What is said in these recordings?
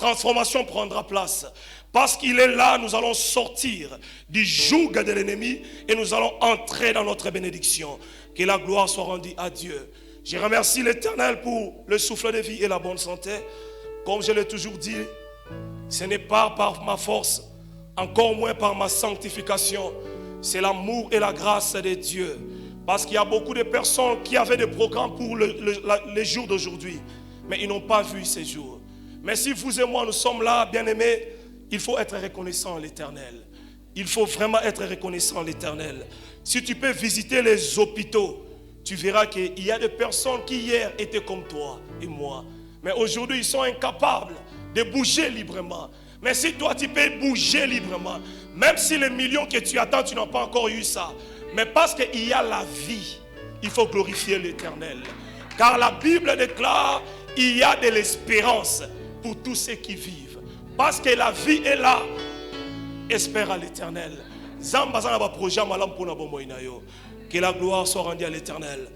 transformation prendra place. Parce qu'il est là, nous allons sortir du joug de l'ennemi et nous allons entrer dans notre bénédiction. Que la gloire soit rendue à Dieu. Je remercie l'Éternel pour le souffle de vie et la bonne santé. Comme je l'ai toujours dit, ce n'est pas par ma force, encore moins par ma sanctification. C'est l'amour et la grâce de Dieu. Parce qu'il y a beaucoup de personnes qui avaient des programmes pour les jours d'aujourd'hui. Mais ils n'ont pas vu ces jours. Mais si vous et moi nous sommes là, bien-aimés, il faut être reconnaissant à l'Éternel. Il faut vraiment être reconnaissant à l'Éternel. Si tu peux visiter les hôpitaux, tu verras qu'il y a des personnes qui hier étaient comme toi et moi. Mais aujourd'hui, ils sont incapables de bouger librement. Mais si toi, tu peux bouger librement, même si les millions que tu attends, tu n'as pas encore eu ça. Mais parce qu'il y a la vie, il faut glorifier l'Éternel. Car la Bible déclare, il y a de l'espérance pour tous ceux qui vivent. Parce que la vie est là, espère à l'Éternel. Que la gloire soit rendue à l'Éternel.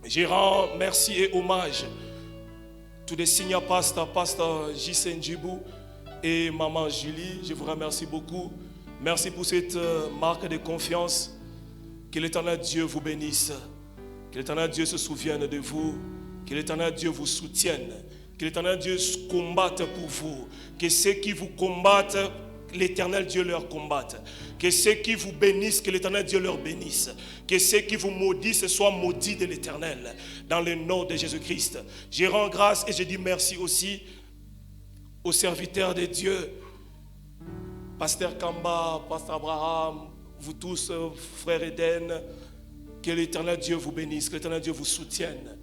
Je rends merci et hommage to the senior pastor, Pastor J.C. Njibou et Maman Julie. Je vous remercie beaucoup. Merci pour cette marque de confiance. Que l'Éternel Dieu vous bénisse. Que l'Éternel Dieu se souvienne de vous. Que l'Éternel Dieu vous soutienne. Que l'Éternel Dieu combatte pour vous. Que ceux qui vous combattent, l'Éternel Dieu leur combatte. Que ceux qui vous bénissent, que l'Éternel Dieu leur bénisse. Que ceux qui vous maudissent soient maudits de l'Éternel. Dans le nom de Jésus-Christ. Je rends grâce et je dis merci aussi aux serviteurs de Dieu. Pasteur Kamba, Pasteur Abraham, vous tous, frères Eden. Que l'Éternel Dieu vous bénisse. Que l'Éternel Dieu vous soutienne.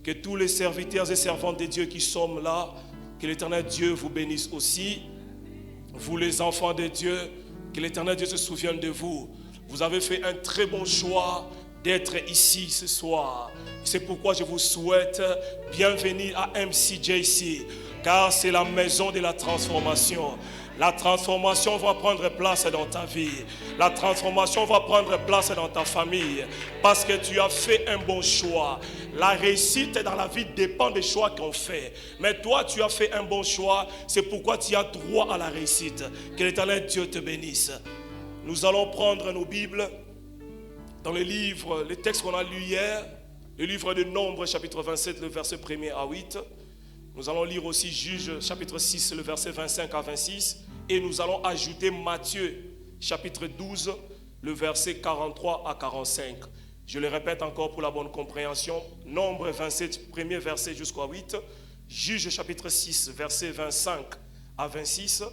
Que tous les serviteurs et servantes de Dieu qui sont là, que l'Éternel Dieu vous bénisse aussi. Vous les enfants de Dieu, que l'Éternel Dieu se souvienne de vous. Vous avez fait un très bon choix d'être ici ce soir. C'est pourquoi je vous souhaite bienvenue à MCJC, car c'est la maison de la transformation. La transformation va prendre place dans ta vie. La transformation va prendre place dans ta famille. Parce que tu as fait un bon choix. La réussite dans la vie dépend des choix qu'on fait. Mais toi, tu as fait un bon choix. C'est pourquoi tu as droit à la réussite. Que l'Éternel Dieu te bénisse. Nous allons prendre nos Bibles dans le livre, le texte qu'on a lu hier. Le livre de Nombres, chapitre 27, le verset 1er à 8. Nous allons lire aussi Juges, chapitre 6, le verset 25 à 26. Et nous allons ajouter Matthieu, chapitre 12, le verset 43 à 45. Je le répète encore pour la bonne compréhension. Nombre 27, premier verset jusqu'à 8. Juges, chapitre 6, verset 25 à 26.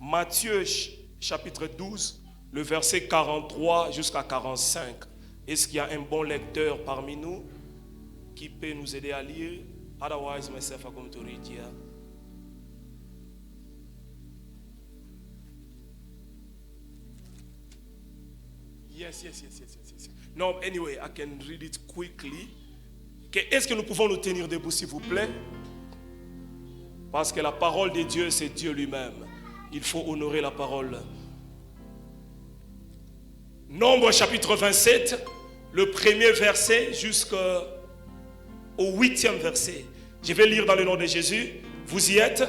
Matthieu, chapitre 12, le verset 43 jusqu'à 45. Est-ce qu'il y a un bon lecteur parmi nous qui peut nous aider à lire? Otherwise, myself, I come to read here. Yes. No, anyway, I can read it quickly. Est-ce que nous pouvons nous tenir debout, s'il vous plaît? Parce que la parole de Dieu, c'est Dieu lui-même. Il faut honorer la parole. Nombre chapitre 27, le premier verset jusqu'au 8e verset. Je vais lire dans le nom de Jésus. Vous y êtes?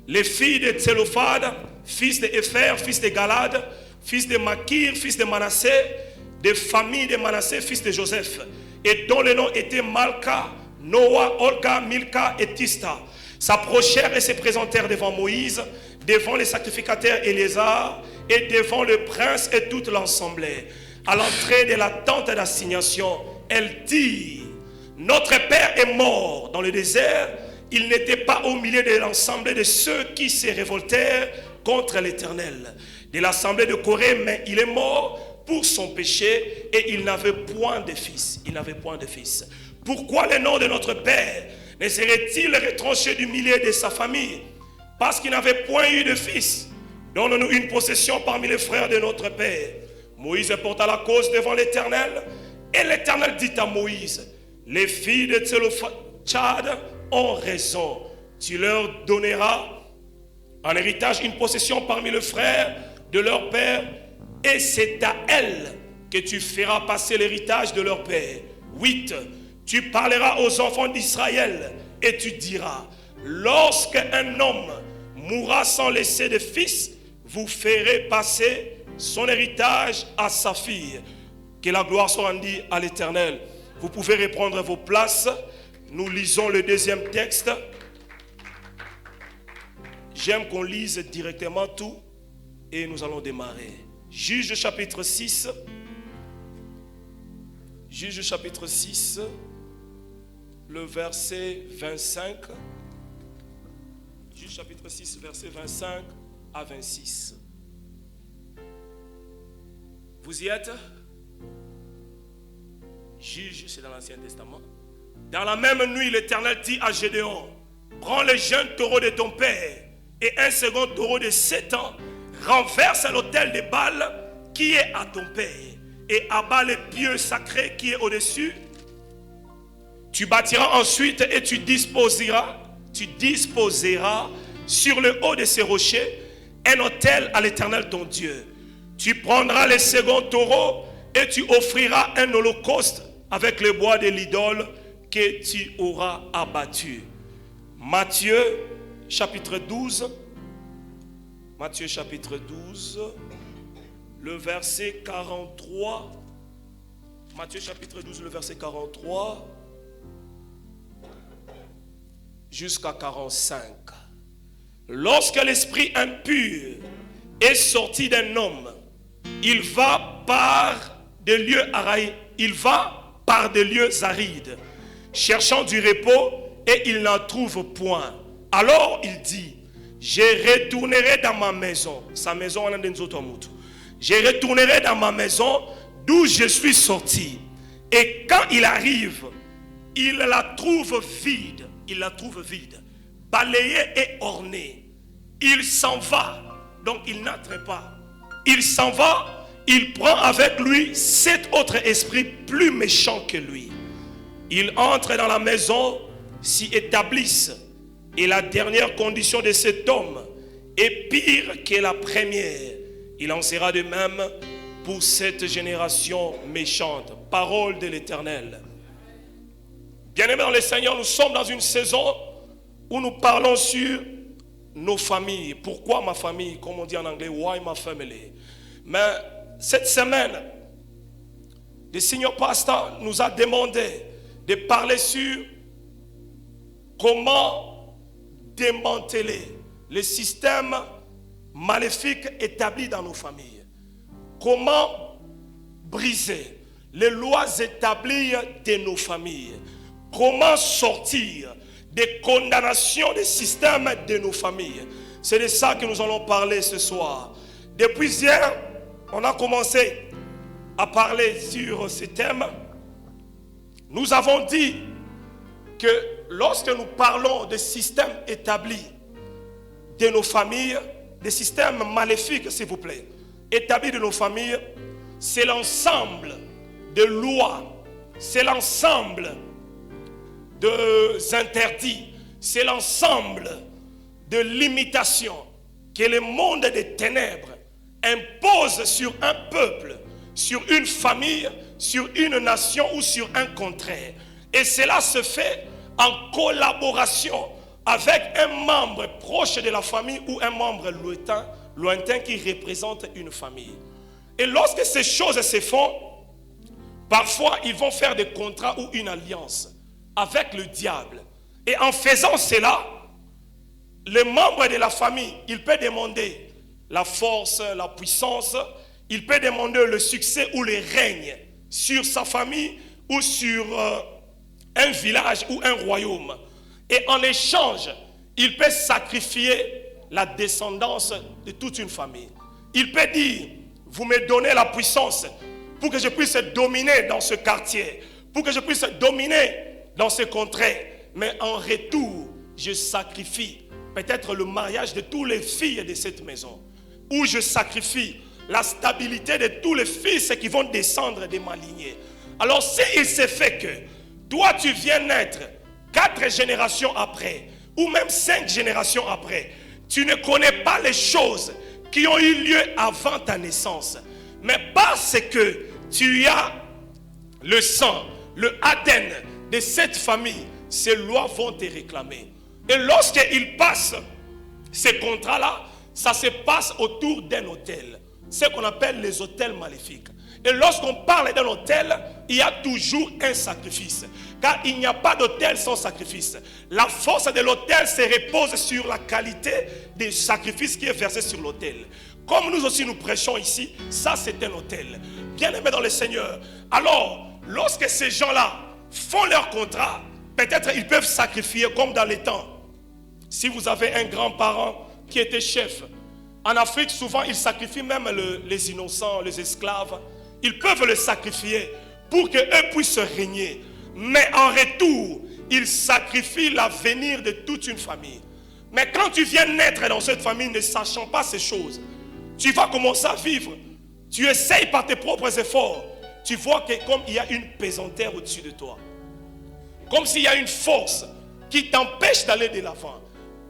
Les filles de Tsélophade, fils de Épher, fils de Galade, fils de Makir, fils de Manassé, des familles de Manassé, fils de Joseph, et dont le nom était Malka, Noah, Olga, Milka et Tista, s'approchèrent et se présentèrent devant Moïse, devant les sacrificateurs Éléazar et devant le prince et toute l'assemblée. À l'entrée de la tente d'assignation, elle dit: notre père est mort dans le désert. Il n'était pas au milieu de l'ensemble de ceux qui se révoltèrent contre l'Éternel, de l'assemblée de Corée, mais il est mort pour son péché et il n'avait point de fils. Pourquoi le nom de notre père ne serait-il retranché du milieu de sa famille? Parce qu'il n'avait point eu de fils. Donne-nous une possession parmi les frères de notre père. Moïse porta la cause devant l'Éternel, et l'Éternel dit à Moïse: les filles de Tsélophad ont raison. Tu leur donneras en héritage une possession parmi les frères de leur père, et c'est à elles que tu feras passer l'héritage de leur père. 8. Tu parleras aux enfants d'Israël et tu diras, lorsqu'un homme mourra sans laisser de fils, vous ferez passer son héritage à sa fille. Que la gloire soit rendue à l'Éternel. Vous pouvez reprendre vos places. Nous lisons le deuxième texte. J'aime qu'on lise directement tout et nous allons démarrer. Juge chapitre 6. Juge chapitre 6, le verset 25. Juge chapitre 6, verset 25 à 26. Vous y êtes? Juge, c'est dans l'Ancien Testament. Dans la même nuit, l'Éternel dit à Gédéon, prends le jeune taureau de ton père et un second taureau de 7 ans, renverse l'autel de Baal qui est à ton père et abat le pieu sacré qui est au-dessus. Tu bâtiras ensuite et tu disposeras sur le haut de ces rochers un autel à l'Éternel ton Dieu. Tu prendras le second taureau et tu offriras un holocauste avec le bois de l'idole que tu auras abattu. Matthieu chapitre 12. Matthieu chapitre 12, le verset 43. Matthieu chapitre 12, le verset 43 jusqu'à 45. Lorsque l'esprit impur est sorti d'un homme, il va par des lieux arides, cherchant du repos, et il n'en trouve point. Alors il dit, je retournerai dans ma maison. Sa maison, je retournerai dans ma maison d'où je suis sorti. Et quand il arrive, il la trouve vide. Il la trouve vide, balayée et ornée. Il s'en va, donc il n'entre pas. Il s'en va, il prend avec lui 7 autres esprits plus méchants que lui. Il entre dans la maison, s'y établissent. Et la dernière condition de cet homme est pire que la première. Il en sera de même pour cette génération méchante. Parole de l'Éternel. Bien-aimés dans le Seigneur, nous sommes dans une saison où nous parlons sur nos familles. Pourquoi ma famille? Comme on dit en anglais, why my family? Mais cette semaine, le Seigneur Pasteur nous a demandé de parler sur comment démanteler les systèmes maléfiques établis dans nos familles. Comment briser les lois établies de nos familles. Comment sortir des condamnations des systèmes de nos familles. C'est de ça que nous allons parler ce soir. Depuis hier, on a commencé à parler sur ce thème. Nous avons dit que lorsque nous parlons des systèmes établis de nos familles, des systèmes maléfiques, s'il vous plaît, établis de nos familles, c'est l'ensemble de lois, c'est l'ensemble de interdits, c'est l'ensemble de limitations que le monde des ténèbres impose sur un peuple, sur une famille, sur une nation ou sur un contraire. Et cela se fait en collaboration avec un membre proche de la famille ou un membre lointain qui représente une famille. Et lorsque ces choses se font, parfois ils vont faire des contrats ou une alliance avec le diable. Et en faisant cela, les membres de la famille, il peut demander la force, la puissance, il peut demander le succès ou le règne sur sa famille ou sur un village ou un royaume. Et en échange, il peut sacrifier la descendance de toute une famille. Il peut dire, vous me donnez la puissance pour que je puisse dominer dans ce quartier, pour que je puisse dominer dans ce contrée, mais en retour, je sacrifie peut-être le mariage de toutes les filles de cette maison, ou je sacrifie la stabilité de tous les fils qui vont descendre de ma lignée. Alors s'il se fait que toi tu viens naître 4 générations après, ou même 5 générations après, tu ne connais pas les choses qui ont eu lieu avant ta naissance, mais parce que tu as le sang, le ADN de cette famille, ces lois vont te réclamer. Et lorsqu'ils passent ces contrats-là, ça se passe autour d'un hôtel. Ce qu'on appelle les hôtels maléfiques. Et lorsqu'on parle d'un hôtel, il y a toujours un sacrifice. Car il n'y a pas d'hôtel sans sacrifice. La force de l'hôtel se repose sur la qualité des sacrifices qui est versé sur l'hôtel. Comme nous aussi nous prêchons ici, ça c'est un hôtel. Bien-aimés dans le Seigneur. Alors, lorsque ces gens-là font leur contrat, peut-être ils peuvent sacrifier comme dans les temps. Si vous avez un grand-parent qui était chef, en Afrique souvent ils sacrifient même les innocents, les esclaves. Ils peuvent le sacrifier pour qu'eux puissent régner. Mais en retour, ils sacrifient l'avenir de toute une famille. Mais quand tu viens naître dans cette famille ne sachant pas ces choses, tu vas commencer à vivre. Tu essayes par tes propres efforts. Tu vois que comme il y a une pesanteur au-dessus de toi. Comme s'il y a une force qui t'empêche d'aller de l'avant.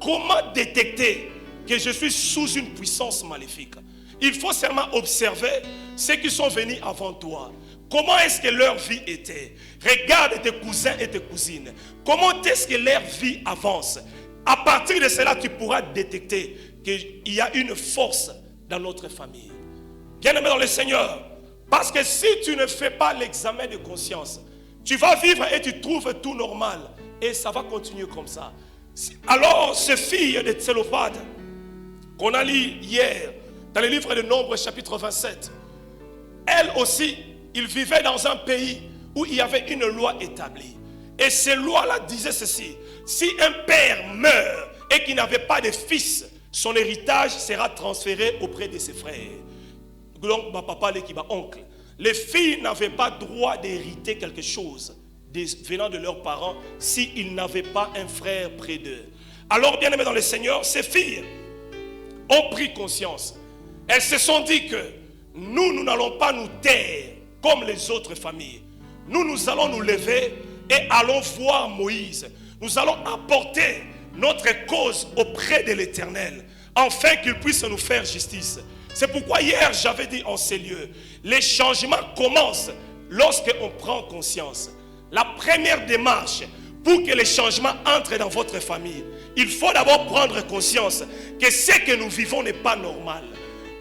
Comment détecter que je suis sous une puissance maléfique? Il faut seulement observer ceux qui sont venus avant toi. Comment est-ce que leur vie était? Regarde tes cousins et tes cousines. Comment est-ce que leur vie avance? À partir de cela, tu pourras détecter qu'il y a une force dans notre famille. Bien-aimé dans le Seigneur, parce que si tu ne fais pas l'examen de conscience, tu vas vivre et tu trouves tout normal. Et ça va continuer comme ça. Alors, ces filles de Tsélophhad, qu'on a lu hier, dans le livre de Nombres, chapitre 27, elles aussi, ils vivaient dans un pays où il y avait une loi établie. Et ces lois-là disaient ceci: si un père meurt et qu'il n'avait pas de fils, son héritage sera transféré auprès de ses frères. Donc, papa, oncle. Les filles n'avaient pas droit d'hériter quelque chose venant de leurs parents s'ils n'avaient pas un frère près d'eux. Alors, bien aimés dans le Seigneur, ces filles ont pris conscience. Elles se sont dit que nous n'allons pas nous taire comme les autres familles. Nous allons nous lever et allons voir Moïse. Nous allons apporter notre cause auprès de l'Éternel, afin qu'il puisse nous faire justice. C'est pourquoi hier j'avais dit en ces lieux, les changements commencent lorsqu'on prend conscience. La première démarche pour que les changements entrent dans votre famille, il faut d'abord prendre conscience que ce que nous vivons n'est pas normal.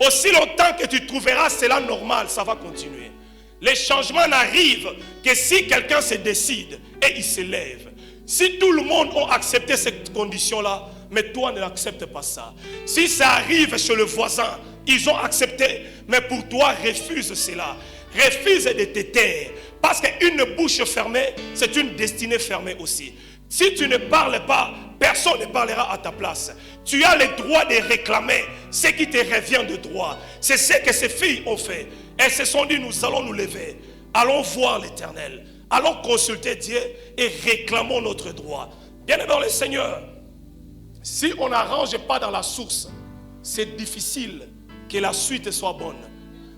Aussi longtemps que tu trouveras cela normal, ça va continuer. Les changements n'arrivent que si quelqu'un se décide et il se lève. Si tout le monde a accepté cette condition-là, mais toi ne l'acceptes pas ça. Si ça arrive chez le voisin, ils ont accepté, mais pour toi, refuse cela. Refuse de te taire. Parce qu'une bouche fermée, c'est une destinée fermée aussi. Si tu ne parles pas, personne ne parlera à ta place. Tu as le droit de réclamer ce qui te revient de droit. C'est ce que ces filles ont fait. Elles se sont dit, nous allons nous lever. Allons voir l'Éternel. Allons consulter Dieu et réclamons notre droit. Bien-aimés dans le Seigneur, si on n'arrange pas dans la source, c'est difficile que la suite soit bonne.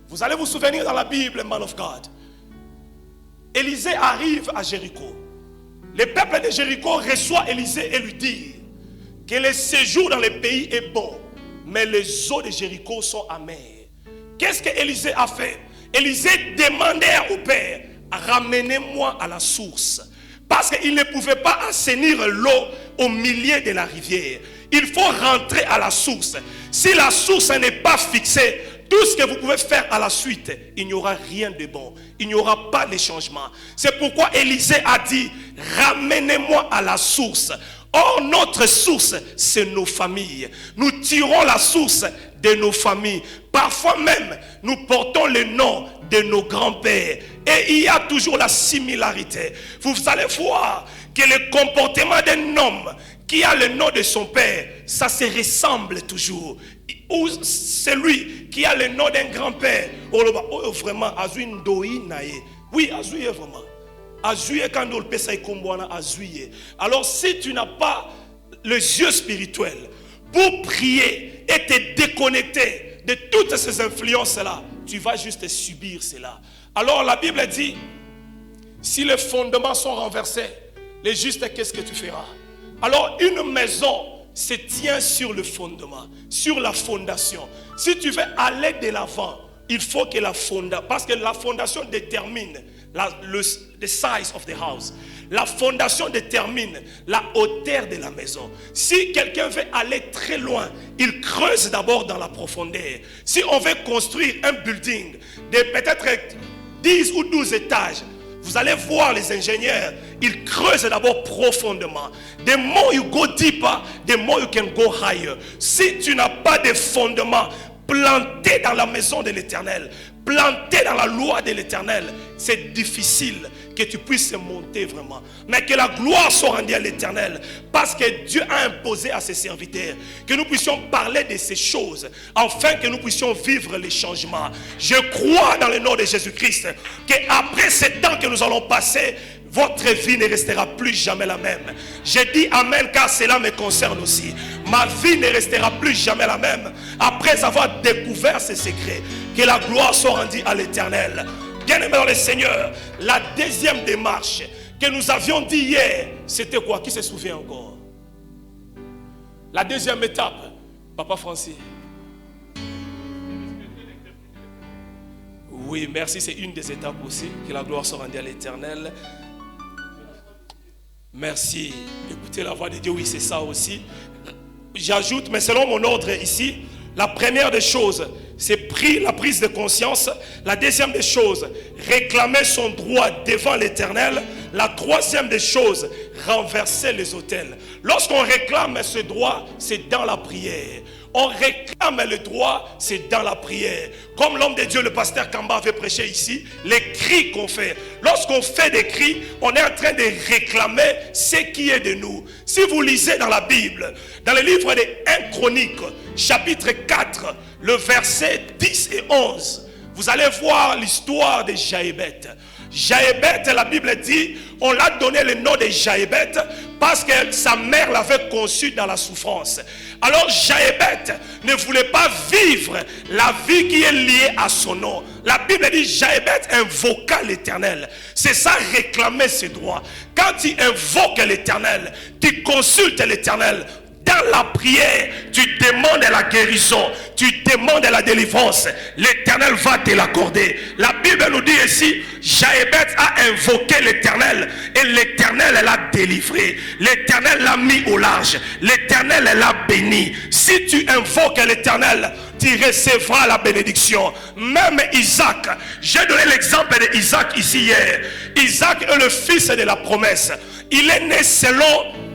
Vous allez vous souvenir dans la Bible, man of God. Élisée arrive à Jéricho. Le peuple de Jéricho reçoit Élisée et lui dit que le séjour dans le pays est bon, mais les eaux de Jéricho sont amères. Qu'est-ce que Élisée a fait? Élisée demandait au Père, ramenez-moi à la source. Parce qu'il ne pouvait pas assainir l'eau au milieu de la rivière. Il faut rentrer à la source. Si la source n'est pas fixée, tout ce que vous pouvez faire à la suite, il n'y aura rien de bon. Il n'y aura pas de changement. C'est pourquoi Élisée a dit, ramenez-moi à la source. Or, notre source, c'est nos familles. Nous tirons la source de nos familles. Parfois même, nous portons le nom de nos grands-pères. Et il y a toujours la similarité. Vous allez voir que le comportement d'un homme qui a le nom de son père, ça se ressemble toujours. Ou celui qui a le nom d'un grand-père, vraiment, oui, vraiment. Alors si tu n'as pas les yeux spirituels pour prier et te déconnecter de toutes ces influences-là, tu vas juste subir cela. Alors la Bible dit, si les fondements sont renversés, les justes, qu'est-ce que tu feras? Alors une maison se tient sur le fondement, sur la fondation. Si tu veux aller de l'avant, il faut que la fondation, parce que la fondation détermine the size of the house. La fondation détermine la hauteur de la maison. Si quelqu'un veut aller très loin, il creuse d'abord dans la profondeur. Si on veut construire un building de peut-être 10 ou 12 étages, vous allez voir les ingénieurs, ils creusent d'abord profondément. The more you go deeper, the more you can go higher. Si tu n'as pas de fondement planté dans la maison de l'Éternel, planté dans la loi de l'Éternel, c'est difficile que tu puisses monter vraiment. Mais que la gloire soit rendue à l'Éternel, parce que Dieu a imposé à ses serviteurs que nous puissions parler de ces choses, afin que nous puissions vivre les changements. Je crois dans le nom de Jésus-Christ qu'après ce temps que nous allons passer, votre vie ne restera plus jamais la même. J'ai dit amen car cela me concerne aussi. Ma vie ne restera plus jamais la même après avoir découvert ces secrets. Que la gloire soit rendue à l'Éternel. Bien-aimés dans le Seigneur, la deuxième démarche que nous avions dit hier, c'était quoi? Qui se souvient encore? La deuxième étape, Papa Francis. Oui, merci, c'est une des étapes aussi. Que la gloire soit rendue à l'Éternel. Merci. Écoutez la voix de Dieu, oui, c'est ça aussi. J'ajoute, mais selon mon ordre ici, la première des choses, c'est la prise de conscience. La deuxième des choses, réclamer son droit devant l'Éternel. La troisième des choses, renverser les autels. Lorsqu'on réclame ce droit, c'est dans la prière. On réclame le droit, c'est dans la prière. Comme l'homme de Dieu, le pasteur Kamba avait prêché ici, les cris qu'on fait. Lorsqu'on fait des cris, on est en train de réclamer ce qui est de nous. Si vous lisez dans la Bible, dans le livre des 1 Chroniques, chapitre 4, le verset 10 et 11, vous allez voir l'histoire de Jaébet. Jaébet, la Bible dit, on l'a donné le nom de Jaébet parce que sa mère l'avait conçu dans la souffrance. Alors Jaébet ne voulait pas vivre la vie qui est liée à son nom. La Bible dit Jaébet invoqua l'Éternel. C'est ça, réclamer ses droits. Quand tu invoques l'Éternel, tu consultes l'Éternel. Dans la prière, tu demandes la guérison, tu demandes la délivrance. L'Éternel va te l'accorder. La Bible nous dit ici, Jaébet a invoqué l'Éternel et l'Éternel l'a délivré. L'Éternel l'a mis au large. L'Éternel l'a béni. Si tu invoques l'Éternel, tu recevras la bénédiction. Même Isaac, j'ai donné l'exemple d'Isaac ici hier. Isaac est le fils de la promesse. Il est né selon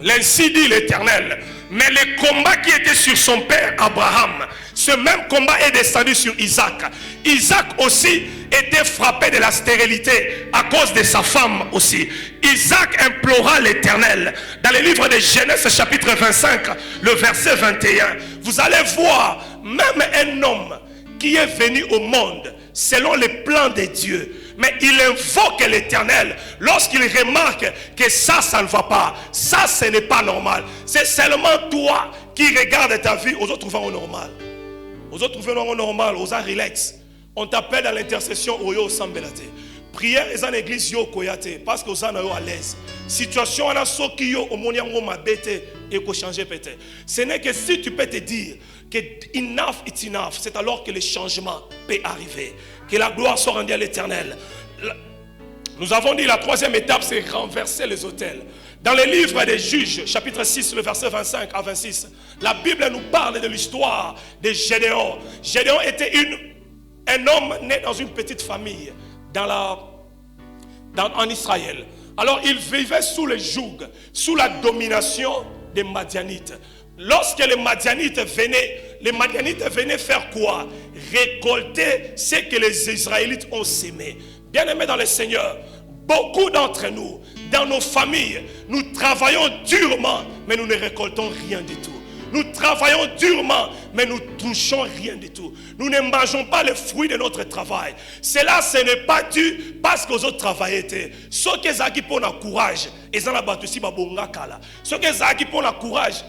l'ainsi dit l'Éternel. Mais le combat qui était sur son père Abraham, ce même combat est descendu sur Isaac. Isaac aussi était frappé de la stérilité à cause de sa femme aussi. Isaac implora l'Éternel. Dans le livre de Genèse chapitre 25, le verset 21, vous allez voir même un homme qui est venu au monde selon les plans de Dieu. Mais il invoque l'Éternel lorsqu'il remarque que ça ne va pas. Ça, ce n'est pas normal. C'est seulement toi qui regardes ta vie. Aux autres, trouvent normal. Aux autres, trouvent normal. Aux autres, relax. On t'appelle à l'intercession. Oyo Sambelate. Prière est en église yo koyate. Parce que vous êtes à l'aise. Situation à la sokiyo au moniango mabete et ko changer peut-être. Ce n'est que si tu peux te dire que enough is enough, c'est alors que le changement peut arriver. Que la gloire soit rendue à l'Éternel. Nous avons dit la troisième étape, c'est renverser les autels. Dans le livre des Juges, chapitre 6, le verset 25 à 26, la Bible nous parle de l'histoire de Gédéon. Gédéon était un homme né dans une petite famille en Israël. Alors il vivait sous le joug, sous la domination des Madianites. Lorsque les Madianites venaient faire quoi? Récolter ce que les Israélites ont sémé. Bien-aimés dans le Seigneur, beaucoup d'entre nous, dans nos familles, nous travaillons durement, mais nous ne récoltons rien du tout. Nous travaillons durement, mais nous ne touchons rien du tout. Nous ne mangeons pas les fruits de notre travail. Cela, ce n'est pas dû parce que les autres travaillaient. Ceux qui ont courage, ils ont Ceux qui ont courage,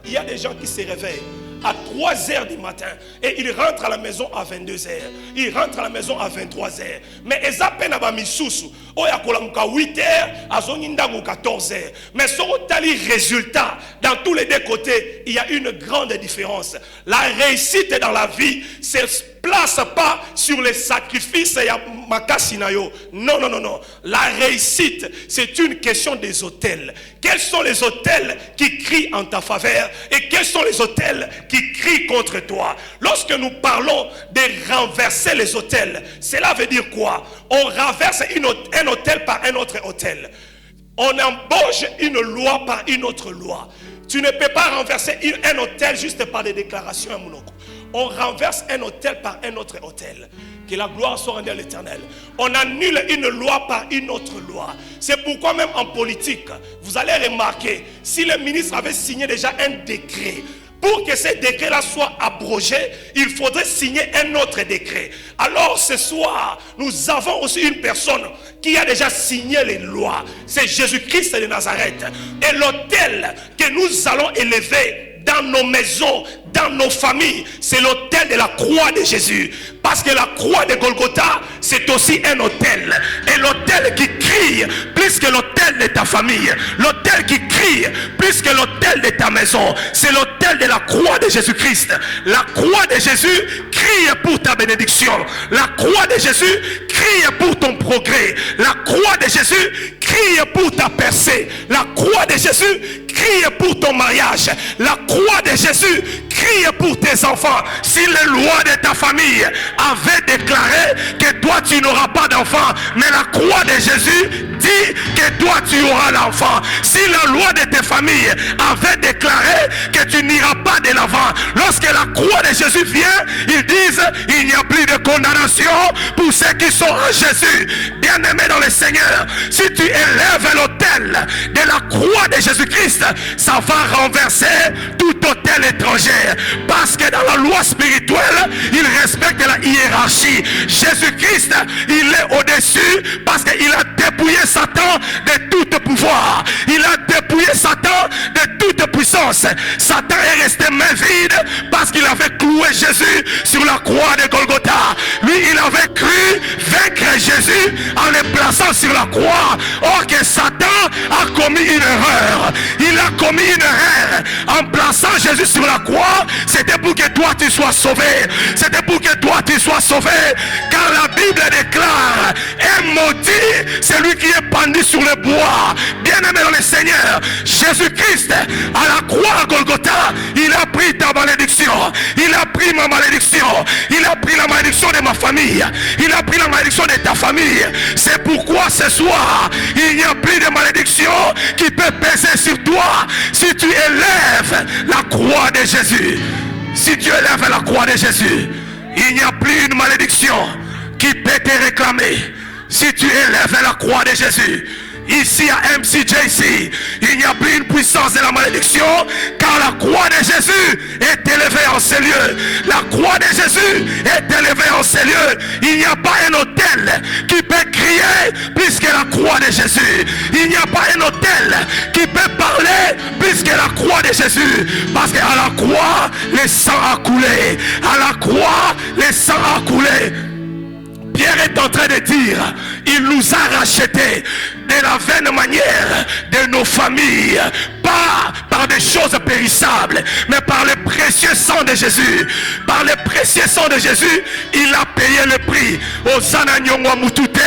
il y a des gens qui se réveillent à 3h du matin et ils rentrent à la maison à 22h. Ils rentrent à la maison à 23h. Mais ils appellent à Misusu. Ils 8h, à 14h. Mais ce résultat dans tous les deux côtés, il y a une grande différence. La réussite dans la vie, c'est place pas sur les sacrifices et makasinayo. Non, non, non, non. La réussite, c'est une question des autels. Quels sont les autels qui crient en ta faveur et quels sont les autels qui crient contre toi? Lorsque nous parlons de renverser les autels, cela veut dire quoi? On renverse un autel par un autre autel. On embauche une loi par une autre loi. Tu ne peux pas renverser un autel juste par des déclarations à Mounoko. On renverse un autel par un autre autel. Que la gloire soit rendue à l'Éternel. On annule une loi par une autre loi. C'est pourquoi même en politique, vous allez remarquer, si le ministre avait signé déjà un décret, pour que ce décret-là soit abrogé, il faudrait signer un autre décret. Alors ce soir, nous avons aussi une personne qui a déjà signé les lois. C'est Jésus-Christ de Nazareth. Et l'autel que nous allons élever dans nos maisons, dans nos familles, c'est l'autel de la croix de Jésus. Parce que la croix de Golgotha, c'est aussi un autel. Et l'autel qui crie plus que l'autel de ta famille, l'autel qui crie plus que l'autel de ta maison, c'est l'autel de la croix de Jésus-Christ. La croix de Jésus crie pour ta bénédiction. La croix de Jésus crie pour ton progrès. La croix de Jésus crie pour ta percée. La croix de Jésus crie pour ton mariage. La croix de Jésus crie pour tes enfants. Si les lois de ta famille avaient déclaré que toi tu n'auras pas d'enfant, mais la croix de Jésus dit que toi tu auras l'enfant. Si la loi de tes familles avait déclaré que tu n'iras pas de l'avant, lorsque la croix de Jésus vient, ils disent il n'y a plus de condamnation pour ceux qui sont en Jésus. Bien-aimé dans le Seigneur, si tu élèves l'autel de la croix de Jésus-Christ, ça va renverser tout autel étranger. Parce que dans la loi spirituelle, il respecte la hiérarchie. Jésus-Christ, il est au-dessus parce qu'il a dépouillé Satan de tout pouvoir. Il a dépouillé Satan de toute puissance. Satan est resté main vide parce qu'il avait cloué Jésus sur la croix de Golgotha. Lui, il avait cru vaincre Jésus en le plaçant sur la croix. Or que Satan a commis une erreur. Il a commis une erreur en plaçant Jésus sur la croix. C'était pour que toi tu sois sauvé. C'était pour que toi tu sois sauvé. Car la Bible déclare un maudit, c'est lui qui est pendu sur le bois. Bien-aimé dans le Seigneur, Jésus-Christ à la croix à Golgotha, il a pris ta malédiction. Il a pris ma malédiction. Il a pris la malédiction de ma famille. Il a pris la malédiction de ta famille. C'est pourquoi ce soir, il n'y a plus de malédiction qui peut peser sur toi si tu élèves la croix de Jésus. Si tu élèves la croix de Jésus, il n'y a plus une malédiction qui peut te réclamer. Si tu élèves la croix de Jésus, ici à MCJC, il n'y a plus une puissance de la malédiction, car la croix de Jésus est élevée en ces lieux. La croix de Jésus est élevée en ces lieux. Il n'y a pas un autel qui peut crier plus que la croix de Jésus. Il n'y a pas un autel qui peut parler plus que la croix de Jésus. Parce qu'à la croix, le sang a coulé. À la croix, le sang a coulé. Pierre est en train de dire, il nous a rachetés de la vaine manière de nos familles, pas par des choses périssables, mais par le précieux sang de Jésus. Par le précieux sang de Jésus, il a payé le prix. Osana nyongwa mutute,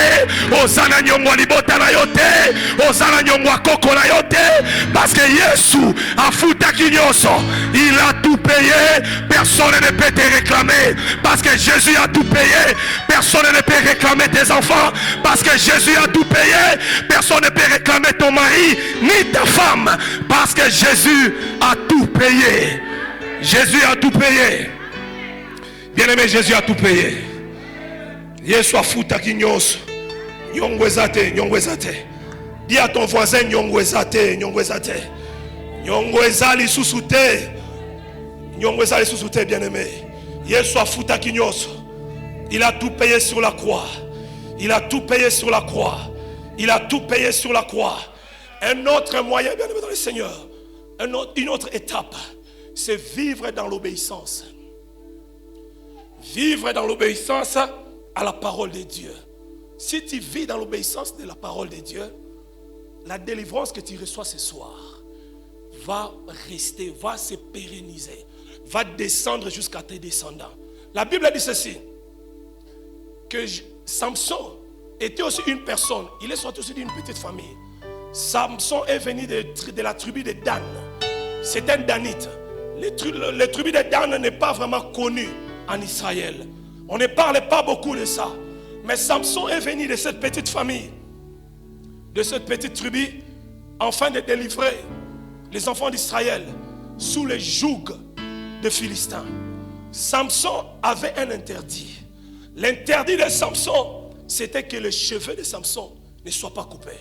osana nyongwa libota na yote, osana nyongwa koko na yote, parce que Yesu a futa kinyoso, il a tout payé, personne ne peut te réclamer, parce que Jésus a tout payé, personne ne peut réclamer tes enfants, parce que Jésus a tout payé, personne ne peut réclamer ton mari, ni ta femme, parce que Jésus a tout payé. Jésus a tout payé. Bien-aimé, Jésus a tout payé. Yesu afuta kinyoso. Nyongwezate, nyongwezate. Dis à ton voisin nyongwezate, nyongwezate. Nyongwezali susute. Nyongwezali susute, bien-aimé. Yesu afuta kinyoso. Il a tout payé sur la croix. Il a tout payé sur la croix. Il a tout payé sur la croix. Un autre moyen, bien aimé dans le Seigneur, une autre étape, c'est vivre dans l'obéissance. Vivre dans l'obéissance à la parole de Dieu. Si tu vis dans l'obéissance de la parole de Dieu, la délivrance que tu reçois ce soir va rester, va se pérenniser, va descendre jusqu'à tes descendants. La Bible dit ceci, que Samson était aussi une personne, il est sorti aussi d'une petite famille. Samson est venu de la tribu de Dan. C'est un Danite. Les tribus de Dan n'est pas vraiment connu en Israël. On ne parle pas beaucoup de ça. Mais Samson est venu de cette petite famille, de cette petite tribu, afin de délivrer les enfants d'Israël sous le joug des Philistins. Samson avait un interdit. L'interdit de Samson, c'était que les cheveux de Samson ne soient pas coupés.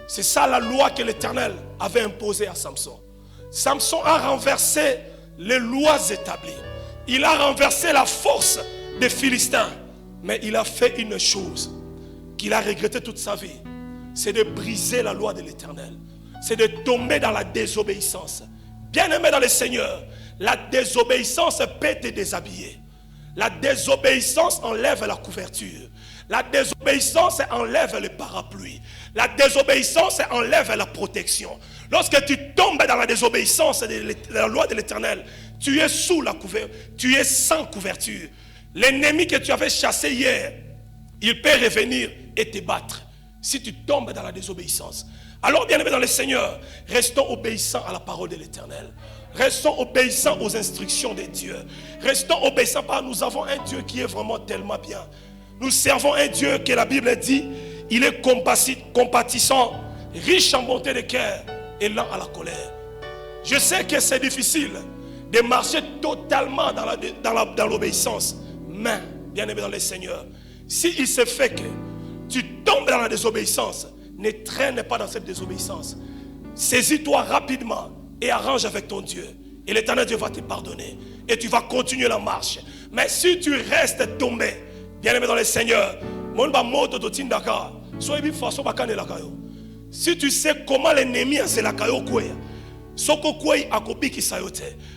C'est ça la loi que l'Éternel avait imposée à Samson. Samson a renversé les lois établies. Il a renversé la force des Philistins. Mais il a fait une chose qu'il a regretté toute sa vie. C'est de briser la loi de l'Éternel. C'est de tomber dans la désobéissance. Bien-aimé dans le Seigneur, la désobéissance peut te déshabiller. La désobéissance enlève la couverture. La désobéissance enlève le parapluie. La désobéissance enlève la protection. Lorsque tu tombes dans la désobéissance de la loi de l'Éternel, tu es sous la couverture, tu es sans couverture. L'ennemi que tu avais chassé hier, il peut revenir et te battre si tu tombes dans la désobéissance. Alors, bien-aimés dans le Seigneur, restons obéissants à la parole de l'Éternel. Restons obéissants aux instructions de Dieu. Restons obéissants parce que nous avons un Dieu qui est vraiment tellement bien. Nous servons un Dieu que la Bible dit, il est compatissant, riche en bonté de cœur et lent à la colère. Je sais que c'est difficile de marcher totalement dans l'obéissance. Mais, bien-aimé dans le Seigneur, s'il se fait que tu tombes dans la désobéissance, ne traîne pas dans cette désobéissance. Saisis-toi rapidement et arrange avec ton Dieu. Et l'Éternel Dieu va te pardonner. Et tu vas continuer la marche. Mais si tu restes tombé, bien-aimé dans le Seigneur, si tu sais comment l'ennemi a la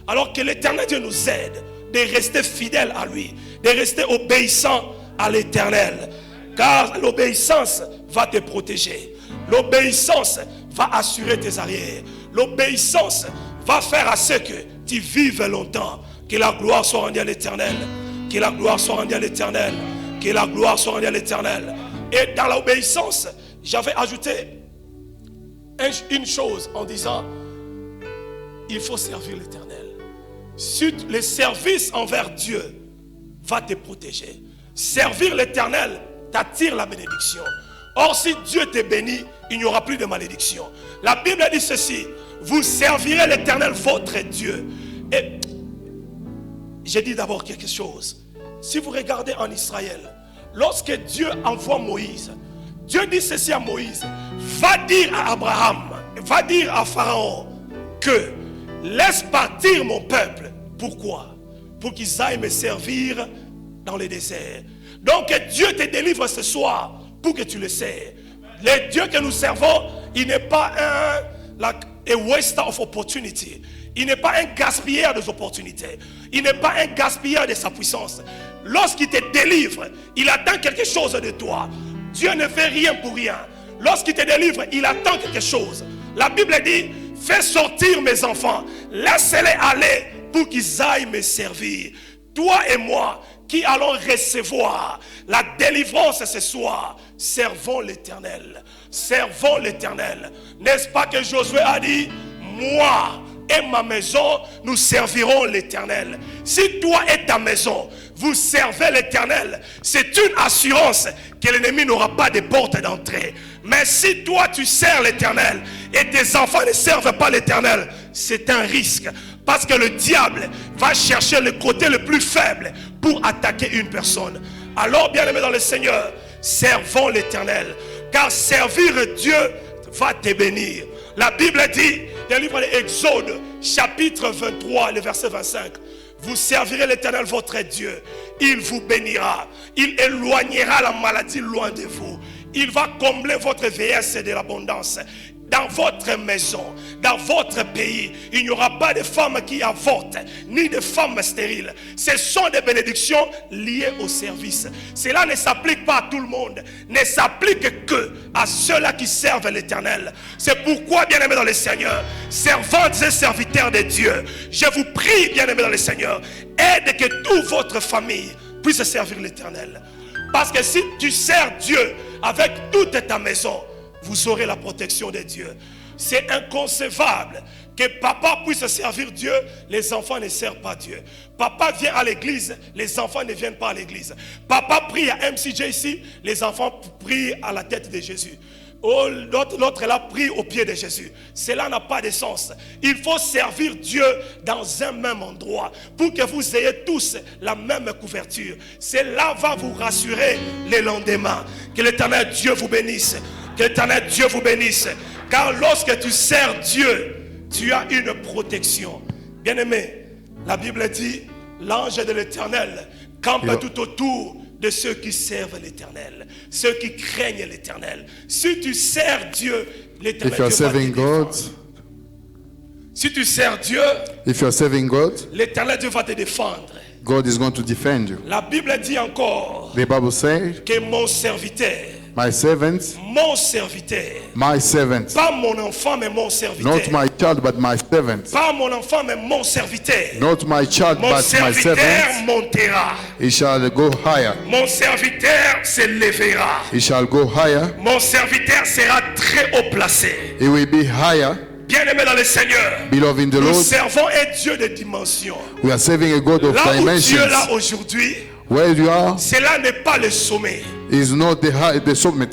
alors que l'Éternel Dieu nous aide de rester fidèles à lui, de rester obéissants à l'Éternel. Car l'obéissance va te protéger. L'obéissance va assurer tes arrières. L'obéissance va faire à ce que tu vives longtemps. Que la gloire soit rendue à l'Éternel. Que la gloire soit rendue à l'Éternel. Que la gloire soit rendue à l'Éternel. Et dans l'obéissance, j'avais ajouté une chose en disant, il faut servir l'Éternel. Le service envers Dieu va te protéger. Servir l'Éternel t'attire la bénédiction. Or, si Dieu te bénit, il n'y aura plus de malédiction. La Bible dit ceci, vous servirez l'Éternel votre Dieu. Et j'ai dit d'abord quelque chose. Si vous regardez en Israël, lorsque Dieu envoie Moïse, Dieu dit ceci à Moïse, va dire à Abraham, va dire à Pharaon que laisse partir mon peuple. Pourquoi? Pour qu'ils aillent me servir dans le désert. Donc Dieu te délivre ce soir pour que tu le sais. Le Dieu que nous servons, il n'est pas un waster of opportunity. Il n'est pas un gaspilleur des opportunités. Il n'est pas un gaspilleur de sa puissance. Lorsqu'il te délivre, il attend quelque chose de toi. Dieu ne fait rien pour rien. Lorsqu'il te délivre, il attend quelque chose. La Bible dit, fais sortir mes enfants, laisse-les aller pour qu'ils aillent me servir. Toi et moi, qui allons recevoir la délivrance ce soir, servons l'Éternel. Servons l'Éternel. N'est-ce pas que Josué a dit, moi et ma maison, nous servirons l'Éternel. Si toi et ta maison, vous servez l'Éternel, c'est une assurance que l'ennemi n'aura pas de porte d'entrée. Mais si toi tu sers l'Éternel et tes enfants ne servent pas l'Éternel, c'est un risque. Parce que le diable va chercher le côté le plus faible pour attaquer une personne. Alors, bien-aimés dans le Seigneur, servons l'Éternel. Car servir Dieu va te bénir. La Bible dit, dans le livre de Exode, chapitre 23, le verset 25, vous servirez l'Éternel votre Dieu. Il vous bénira. Il éloignera la maladie loin de vous. Il va combler votre vieillesse de l'abondance. dans votre maison, dans votre pays, il n'y aura pas de femmes qui avortent, ni de femmes stériles. Ce sont des bénédictions liées au service. Cela ne s'applique pas à tout le monde, ne s'applique que à ceux-là qui servent l'Éternel. C'est pourquoi, bien-aimés dans le Seigneur, servantes et serviteurs de Dieu, je vous prie, bien-aimés dans le Seigneur, aide que toute votre famille puisse servir l'Éternel. Parce que si tu sers Dieu avec toute ta maison, vous aurez la protection de Dieu. C'est inconcevable que papa puisse servir Dieu, les enfants ne servent pas Dieu. Papa vient à l'église, les enfants ne viennent pas à l'église. Papa prie à MCJ ici, les enfants prient à la tête de Jésus. Oh, l'autre là prie au pied de Jésus. Cela n'a pas de sens. Il faut servir Dieu dans un même endroit pour que vous ayez tous la même couverture. Cela va vous rassurer le lendemain. Que l'Éternel Dieu vous bénisse. Que l'Éternel Dieu vous bénisse. Car lorsque tu sers Dieu, tu as une protection. Bien-aimé, la Bible dit, l'ange de l'Éternel campe tout autour de ceux qui servent l'Éternel, ceux qui craignent l'Éternel. Si tu sers Dieu, l'Éternel Dieu va te défendre. Si tu sers Dieu, l'Éternel Dieu va te défendre. God is going to defend you. La Bible dit encore, The Bible says, que mon serviteur, my servant, pas mon enfant mais mon serviteur, not my child but my servant, pas mon enfant mais mon serviteur, not my child mon but my serviteur servant, montera, he shall go higher, mon serviteur s'élèvera, he shall go higher, mon serviteur sera très haut placé. he will be higher. Bien-aimé dans le Seigneur, Beloved in the nous Lord, servons un Dieu de dimension. we are serving a God of Là où Dieu est dimensions. là aujourd'hui, Where you are cela n'est pas le sommet. is not the summit.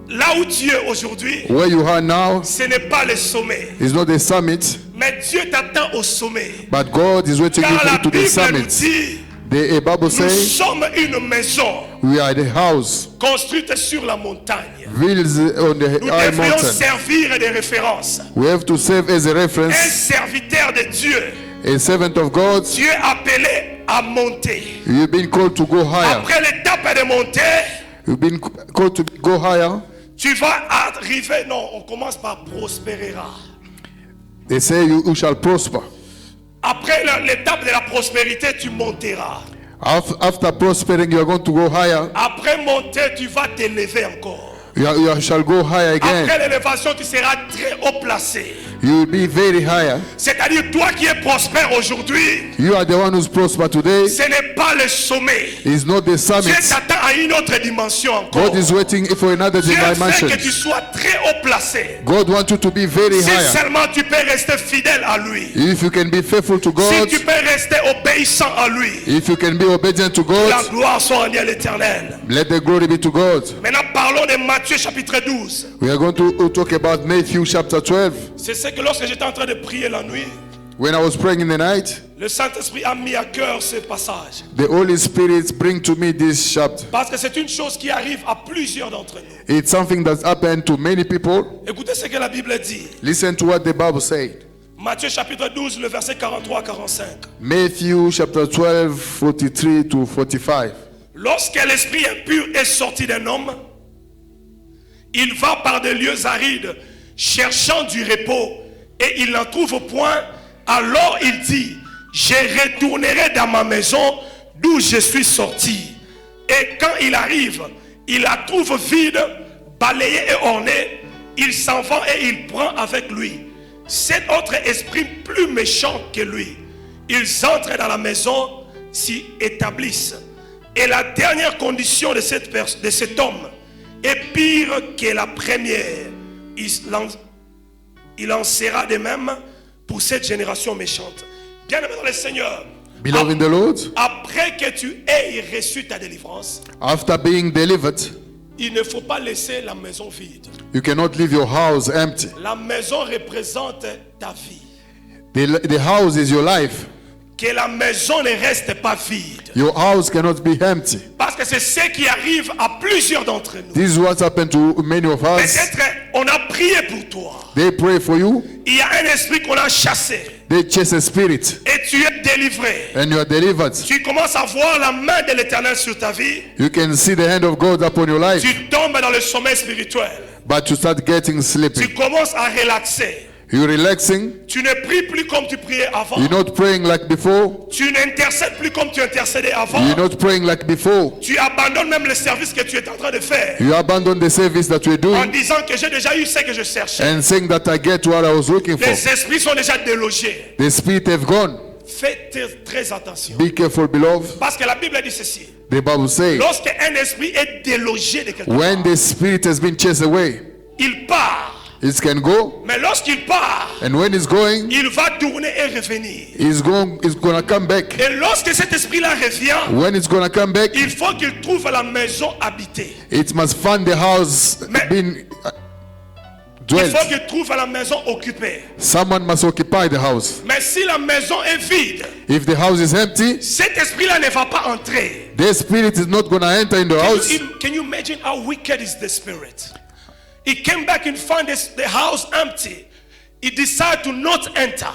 Là où Dieu est aujourd'hui, Where you are now ce n'est pas le sommet. is not the summit, Mais Dieu t'attend au sommet. but God is waiting you Car la to the Bible nous summit. dit, The Bible nous says sommes une maison we are the house construite sur la montagne. built on the Nous high devrions mountain. servir des références. We have to serve as a Un reference, serviteur de Dieu, a servant of God. Dieu appelé à monter. You've been called to go higher. Après l'étape de monter, You've been called to go higher. tu vas arriver. Non, on commence par prospérera. They say you shall prosper. Après l'étape de la prospérité, tu monteras. After prospering, you are going to go higher. Après monter, tu vas t'élever encore. You shall go higher again. Après l'élévation, tu seras très haut placé. You will be very higher. C'est-à-dire, toi qui es prospère aujourd'hui, You are the one who's prosper today. ce n'est pas le sommet. It's not the Dieu summit. t'attend à une autre dimension encore. God is waiting for another Dieu veut dimension. que tu sois très haut placé. God wants you to be very Si higher. seulement tu peux rester fidèle à lui. If you can be faithful to Si God, tu peux rester obéissant à lui. if you can be obedient to La God, gloire soit rendue à l'Éternel. let the glory be to God. Maintenant, parlons de Matthieu chapitre 12. We are going to talk about Matthew chapter 12. C'est ce que lorsque j'étais en train de prier la nuit, When I was praying in the night, le Saint-Esprit a mis à cœur ce passage. the Holy Spirit bring to me this chapter. Parce que c'est une chose qui arrive à plusieurs d'entre nous. It's something that's happened to many people. Écoutez ce que la Bible dit. Listen to what the Bible said. Matthieu chapitre 12, le verset 43 à 45. Matthew chapter 12, 43 to 45. Lorsque l'esprit impur est sorti d'un homme, il va par des lieux arides, cherchant du repos, et il n'en trouve point. Alors il dit, je retournerai dans ma maison d'où je suis sorti. Et quand il arrive, il la trouve vide, balayée et ornée. Il s'en va et il prend avec lui cet autre esprit plus méchant que lui. Ils entrent dans la maison, s'y établissent. Et la dernière condition de cet homme est pire que la première. Il en sera de même pour cette génération méchante. Bien-aimé dans le Seigneur, Beloved in the Lord, après que tu aies reçu ta délivrance, after being delivered, il ne faut pas laisser la maison vide. you cannot leave your house empty. La maison représente ta vie. The house is your life. Que la maison ne reste pas vide. Your house cannot be empty. Parce que c'est ce qui arrive à plusieurs d'entre nous. This is what happened to many of us. Peut-être on a prié pour toi. They pray for you. Il y a un esprit qu'on a chassé. They chase a spirit. Et tu es délivré. And you are delivered. Tu commences à voir la main de l'Éternel sur ta vie. You can see the hand of God upon your life. Tu tombes dans le sommeil spirituel. but you start getting Tu sleepy. commences à relaxer. You're relaxing. Tu ne pries plus comme tu priais avant. You're not praying like before. Tu n'intercèdes plus comme tu intercédais avant. You're not praying like before. Tu abandonnes même le service que tu es en train de faire. You abandon the service that you're En doing disant que j'ai déjà eu ce que je cherchais. and saying that I get what I was looking for. Les esprits sont déjà délogés. The spirit have gone. Faites très attention. Be careful, beloved. Parce que la Bible dit ceci. The Bible says, Lorsqu'un esprit est délogé de quelque when part, the spirit has been chased away, il part. it can go. Mais lorsqu'il part, And when it's going, il va tourner et revenir. it's gonna come back. Et lorsque cet esprit-là revient, When it's gonna come back, il faut qu'il trouve la maison habitée. it must find the house Mais- being Il dwelt. faut qu'il trouve la maison occupée. Someone must occupy the house. Mais si la maison est vide, If the house is empty, cet esprit-là ne va pas entrer. the spirit is not gonna enter in the house. Can you imagine how wicked is the spirit? He came back and found the house empty. He decided to not enter.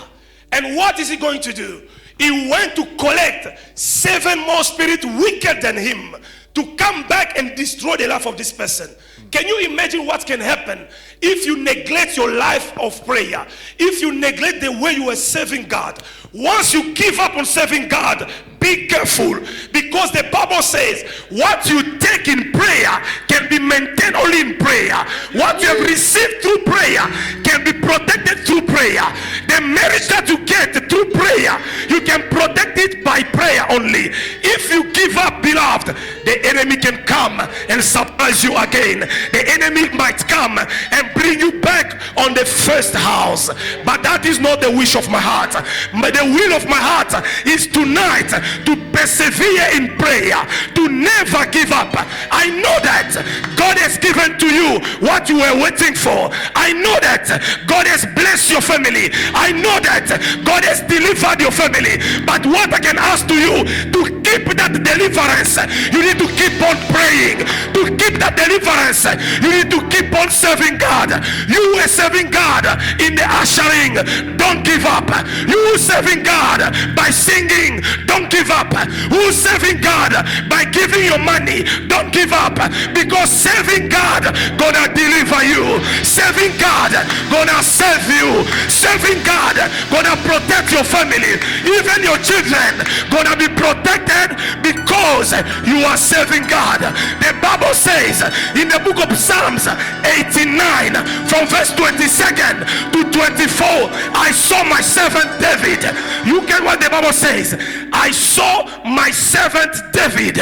And what is he going to do? He went to collect 7 more spirits wicked than him to come back and destroy the life of this person. Can you imagine what can happen if you neglect your life of prayer? If you neglect the way you are serving God? Once you give up on serving God, be careful, because the Bible says what you take in prayer can be maintained only in prayer. What you have received through prayer can be protected through prayer. The marriage that you get through prayer, you can protect it by prayer only. If you give up, beloved, the enemy can come and surprise you again. The enemy might come and bring you back on the first house, but that is not the wish of my heart. But the will of my heart is tonight to persevere in prayer, to never give up. I know that God has given to you what you were waiting for. I know that God has blessed your family. I know that God has delivered your family. But what I can ask to you, to keep that deliverance, you need to keep on praying. To keep that deliverance, you need to keep on serving God. You were serving God in the ushering, don't give up. You were serving God by singing, don't give up. Who's serving God by giving your money, don't give up, because serving God gonna deliver you. Serving God gonna save you. Serving God gonna protect your family. Even your children gonna be protected because you are serving God. The Bible says in the book of Psalms 89 from verse 22nd to 24, I saw my servant David. You get what the Bible says? I saw my servant David.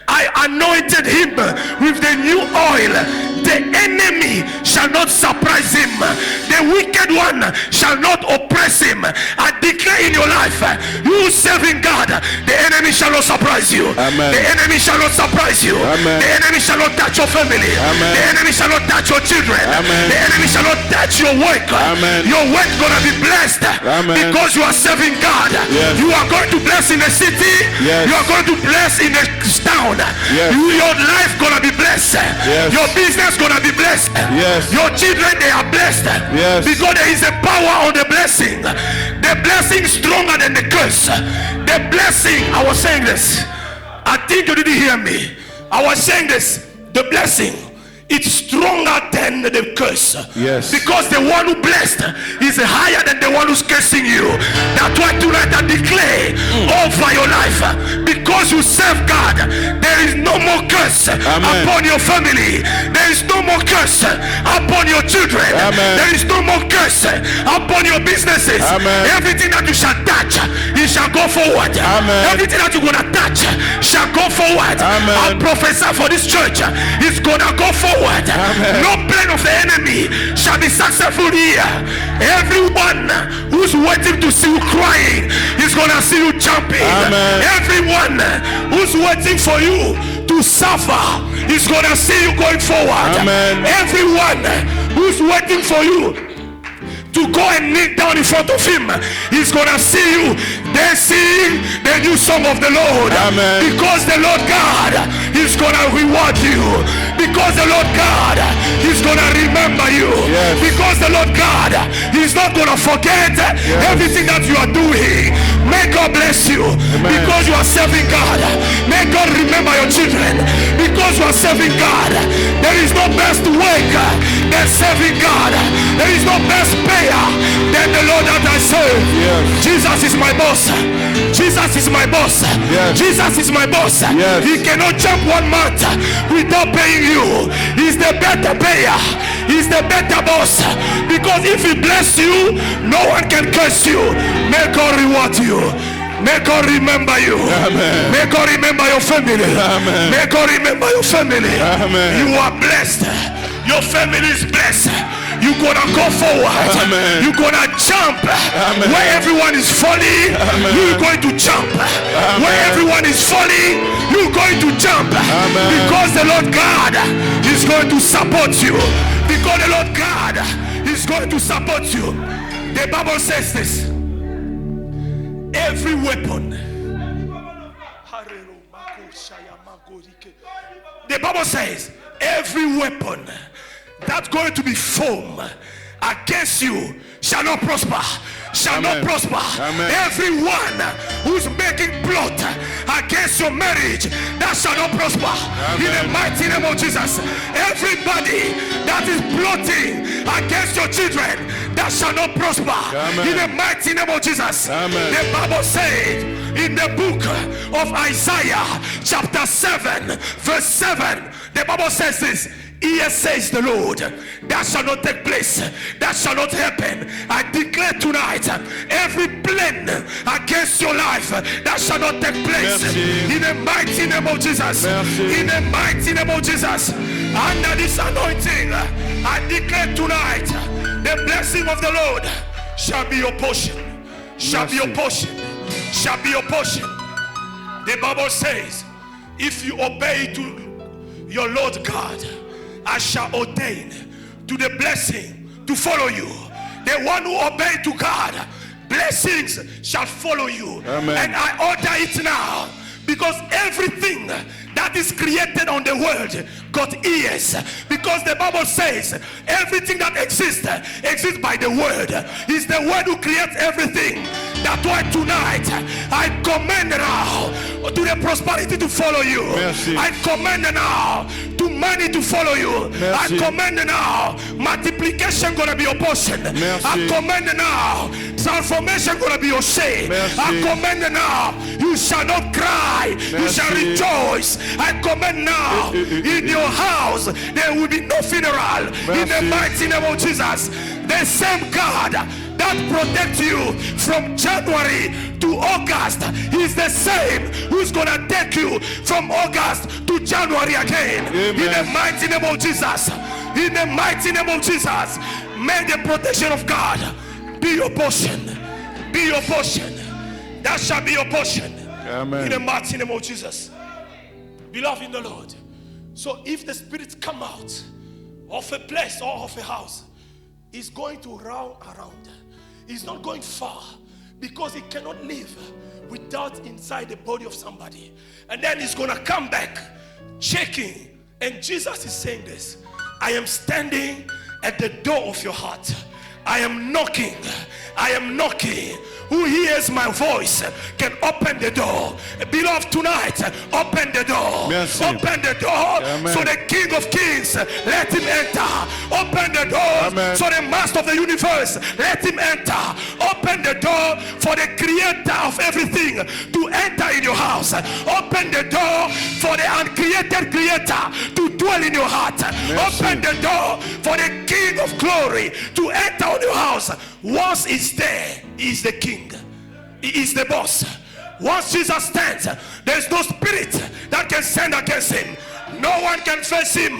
I anointed him with the new oil. The enemy shall not surprise him. The wicked one shall not oppress him. I declare in your life, you serving God, the enemy shall not surprise you. Amen. The enemy shall not surprise you. Amen. The enemy shall not touch your family. Amen. The enemy shall not touch your children. Amen. The enemy shall not touch your work. Amen. Your work gonna be blessed. Amen. Because you are serving God. Yes. You are going to bless in the city. Yes. You are going to bless in the town. Yes. Your life gonna be blessed. Yes. Your business gonna be blessed. Yes. Your children, they are blessed. Yes. Because there is a power on the blessing. The blessing is stronger than the curse. The blessing, I was saying this. I think you didn't hear me. I was saying this. The blessing, it's stronger than the curse. Yes. Because the one who blessed is higher than the one who's cursing you. That's why tonight I declare over your life, because you serve God, there is no more curse Amen. upon your family. There is no more curse upon your children. Amen. There is no more curse upon your businesses. Amen. Everything that you shall touch, it shall go forward. Amen. Everything that you're gonna touch shall go forward. Amen. I prophesy for this church, it's gonna go forward. Amen. No plan of the enemy shall be successful here. Everyone who's waiting to see you crying is gonna see you jumping. Amen. Everyone who's waiting for you to suffer is gonna see you going forward. Amen. Everyone who's waiting for you to go and kneel down in front of him, he's gonna see you dancing the new song of the Lord. Amen. Because the Lord God is gonna reward you. Because the Lord God is gonna remember you. Yes. Because the Lord God is not gonna forget everything that you are doing. May God bless you because you are serving God. May God remember your children because you are serving God. There is no best work than serving God. There is no best payer than the Lord that I serve. Jesus is my boss. Jesus is my boss. Jesus is my boss. He cannot jump 1 month without paying you. He's the better payer. He's the better boss. Because if he bless you, no one can curse you. May God reward you. May God remember you. Amen. May God remember your family. Amen. May God remember your family. Amen. You are blessed. Your family is blessed. You're gonna go forward. Amen. You're gonna jump. Amen. Where everyone is falling, Amen. you're going to jump. Amen. Where everyone is falling, you're going to jump. Amen. Because the Lord God is going to support you. Because the Lord God is going to support you. The Bible says this. Every weapon. The Bible says every weapon that's going to be formed against you shall not prosper. Shall Amen. not prosper. Amen. Everyone who's making plot against your marriage, that shall not prosper. Amen. In the mighty name of Jesus. Everybody that is plotting against your children, that shall not prosper. Amen. In the mighty name of Jesus. Amen. The Bible said in the book of Isaiah chapter 7 verse 7, the Bible says this. Here says the Lord, that shall not take place, that shall not happen. I declare tonight, every plan against your life, that shall not take place. Merci. In the mighty name of Jesus. Merci. In the mighty name of Jesus. Under this anointing, I declare tonight, the blessing of the Lord shall be your portion. Shall be your portion. Shall be your portion. The Bible says, if you obey to your Lord God, I shall ordain to the blessing to follow you. The one who obeys to God, blessings shall follow you. Amen. And I order it now, because everything that is created on the world got ears, because the Bible says everything that exists by the word. It's the word who creates everything. That's why tonight I command now to the prosperity to follow you. Merci. I command now to money to follow you. Merci. I command now multiplication gonna be your portion. Merci. I command now transformation gonna be your shame. Merci. I command now you shall not cry, you shall Merci. rejoice. I command now in your house there will be no funeral. In the Merci. mighty name of Jesus. The same God that protects you from January to August is the same who's gonna take you from August to January again. Amen. In the mighty name of Jesus. In the mighty name of Jesus. May the protection of God be your portion. Be your portion. That shall be your portion. Amen. In the mighty name of Jesus. Beloved in the Lord. So if the spirits come out of a place or of a house, it's going to round around. It's not going far, because it cannot live without inside the body of somebody. And then it's going to come back checking. And Jesus is saying this: I am standing at the door of your heart. I am knocking. I am knocking. Who hears my voice can open the door. Beloved, tonight, open the door. Merci. Open the door. Amen. So the King of Kings, let him enter. Open the door. Amen. So the Master of the universe, let him enter. Open the door for the Creator of everything to enter in your house. Open the door for the uncreated Creator to dwell in your heart. Merci. Open the door for the King of glory to enter on your house. Once he's there, he's the King. He is the boss. Once Jesus stands, there's no spirit that can stand against him. No one can face him.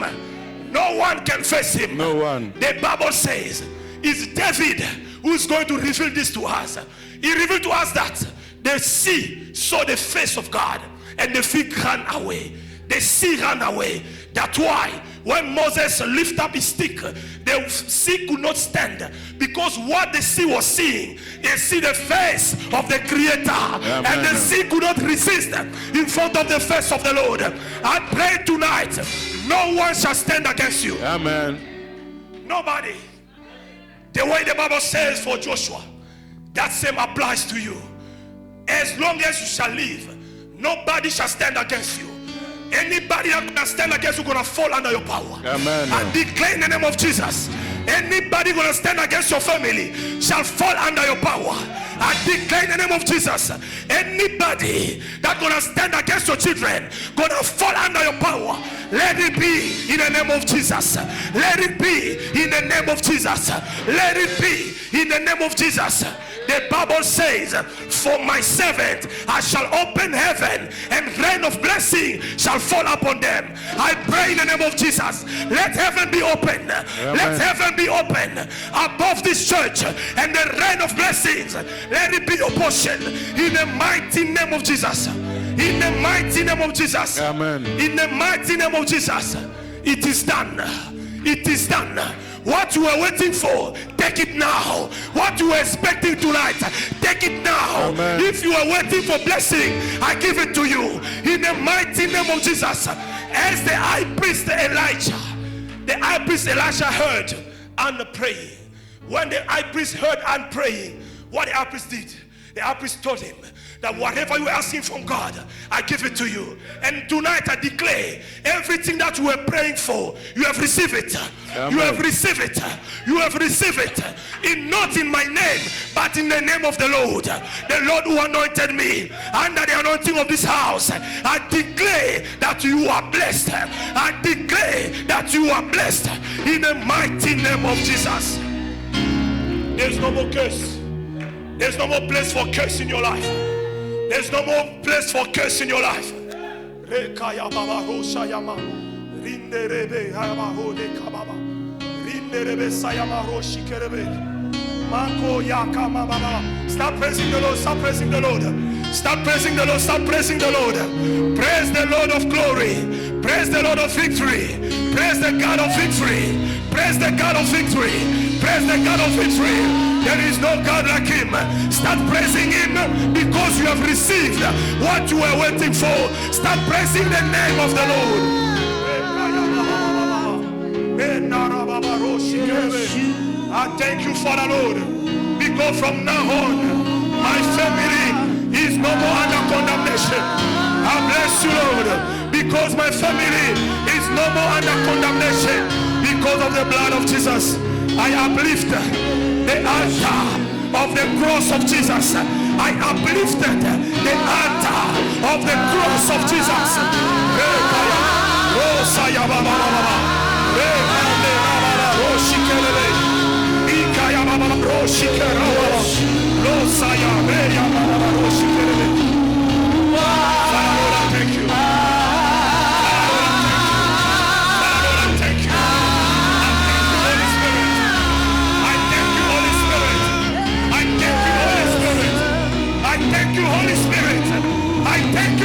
No one can face him. No one. The Bible says it's David who's going to reveal this to us. He revealed to us that the sea saw the face of God and the fig ran away. The sea ran away. That's why when Moses lifted up his stick, the sea could not stand, because what the sea was seeing, they see the face of the Creator. Amen. And the sea could not resist in front of the face of the Lord. I pray tonight, no one shall stand against you. Amen. Nobody. The way the Bible says for Joshua, that same applies to you. as long as you shall live, nobody shall stand against you. Anybody that can stand against you gonna fall under your power. Amen. I declare in the name of Jesus, anybody gonna stand against your family shall fall under your power. I declare in the name of Jesus, anybody that gonna stand against your children gonna fall under your power. Let it be in the name of Jesus. Let it be in the name of Jesus. Let it be in the name of Jesus. The Bible says, for my servant I shall open heaven, and rain of blessing shall fall upon them. I pray in the name of Jesus, let heaven be open. Let heaven be open above this church, and the rain of blessings, let it be your portion in the mighty name of Jesus. In the mighty name of Jesus. Amen. In the mighty name of Jesus. It is done. It is done. What you were waiting for, take it now. What you were expecting tonight, take it now. Amen. If you are waiting for blessing, I give it to you in the mighty name of Jesus. As the high priest Elijah heard and praying. When the high priest heard and praying, what the high priest did, the high priest told him that whatever you are asking from God, I give it to you. And tonight I declare, everything that you were praying for, you have received it. Amen. You have received it. You have received it. Not in my name, but in the name of the Lord. The Lord who anointed me, under the anointing of this house, I declare that you are blessed. I declare that you are blessed in the mighty name of Jesus. There's no more curse. There's no more place for curse in your life. There's no more place for curse in your life. Stop praising the Lord. Stop praising the Lord. Stop praising the Lord. Stop praising the Lord. Praise the Lord of glory. Praise the Lord of victory. Praise the God of victory. Praise the God of victory. Praise the God of victory. There is no God like him. Start praising him because you have received what you were waiting for. Start praising the name of the Lord. I thank you, Father Lord, because from now on, my family is no more under condemnation. I bless you, Lord, because my family is no more under condemnation because of the blood of Jesus. I uplift the altar of the cross of Jesus. I uplifted the altar of the cross of Jesus.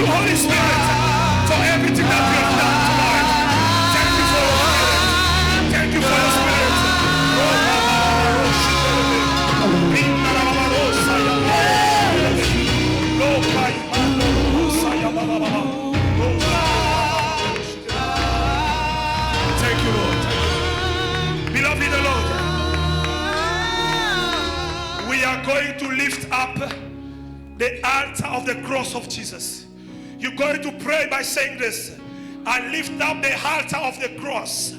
Holy Spirit, for everything that you have done tonight. Thank you for your spirit. Thank you for your spirit. Thank you, Lord. Beloved in the Lord, we are going to lift up the altar of the cross of Jesus. You're going to pray by saying this: I lift up the altar of the cross.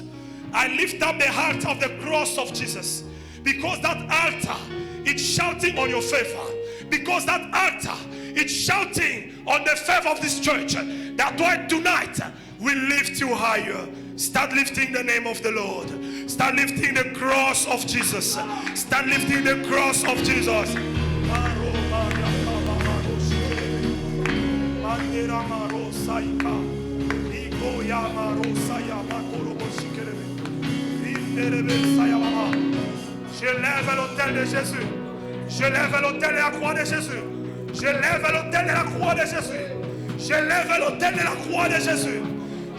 I lift up the altar of the cross of Jesus. Because that altar, it's shouting on your favor. Because that altar, it's shouting on the favor of this church. That's why tonight we lift you higher. Start lifting the name of the Lord. Start lifting the cross of Jesus. Start lifting the cross of Jesus. Je lève l'autel de Jésus. Je lève l'autel de la croix de Jésus. Je lève l'autel de la croix de Jésus. Je lève l'autel de la croix de Jésus.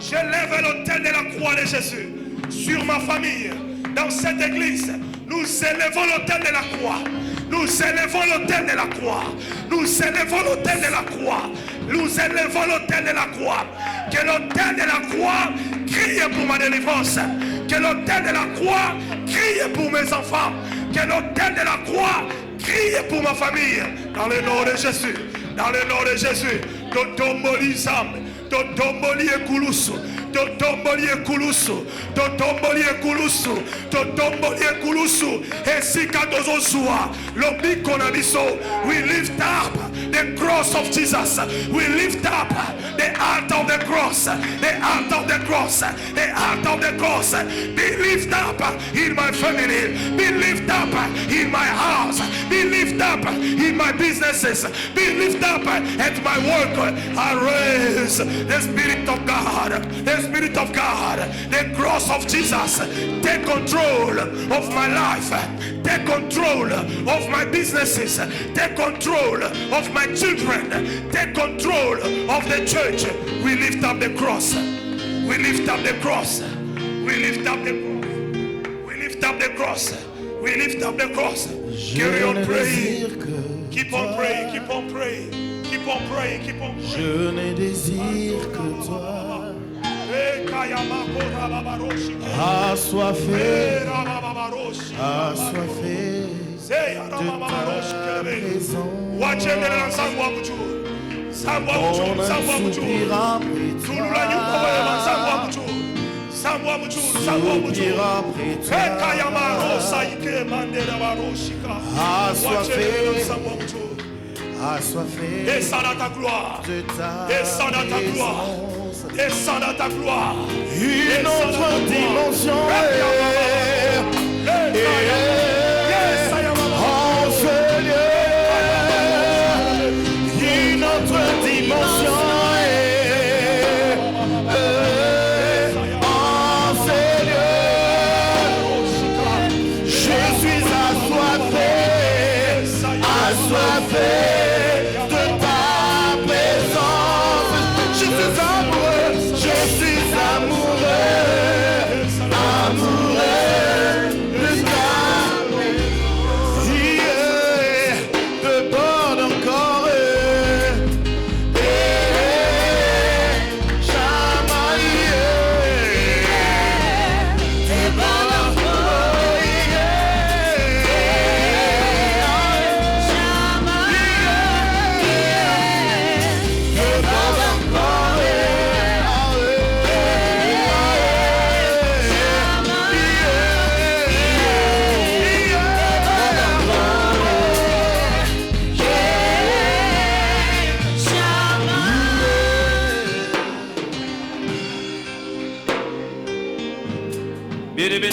Je lève l'autel de la croix de Jésus sur ma famille. Dans cette église, nous élevons l'autel de la croix. Nous élevons l'autel de la croix. Nous élevons l'autel de la croix. Nous élevons l'autel de la croix. Que l'autel de la croix crie pour ma délivrance. Que l'autel de la croix crie pour mes enfants. Que l'autel de la croix crie pour ma famille. Dans le nom de Jésus. Dans le nom de Jésus. Totomboli zam. Totomboli ekulusu. Totomboli ekulusu. Totomboli ekulusu. Totomboli ekulusu. Esika tozozua. Lobiko na biso. We lift up the cross of Jesus. We lift up the heart of the cross. The heart of the cross. The heart of the cross. Be lift up in my family. Be lift up in my house. Be lift up in my businesses. Be lift up at my work. I raise the Spirit of God. The Spirit of God. The cross of Jesus. Take control of my life. Take control of my businesses. Take control of my children. Take control of the church. We lift up the cross. We lift up the cross. We lift up the cross. We lift up the cross. We lift up the cross. Carry on praying. Keep on praying. Keep on praying. Keep on praying. Keep on praying. Je ne désire que toi. Assoiffé, assoiffé de ta présence. On soupire après toi. Soupire après toi. Assoiffé, assoiffé descends dans ta gloire. de ta Descends dans ta gloire. présence. Descends dans ta gloire. Une autre dimension en ce lieu. Une autre dimension en ce lieu. Je suis assoiffé de ta présence. Je suis amoureux. Je suis amoureux, amoureux de ta présence. De bon encore, chamaillé. De bon encore, chamaillé. De bon encore. Bien-aimés,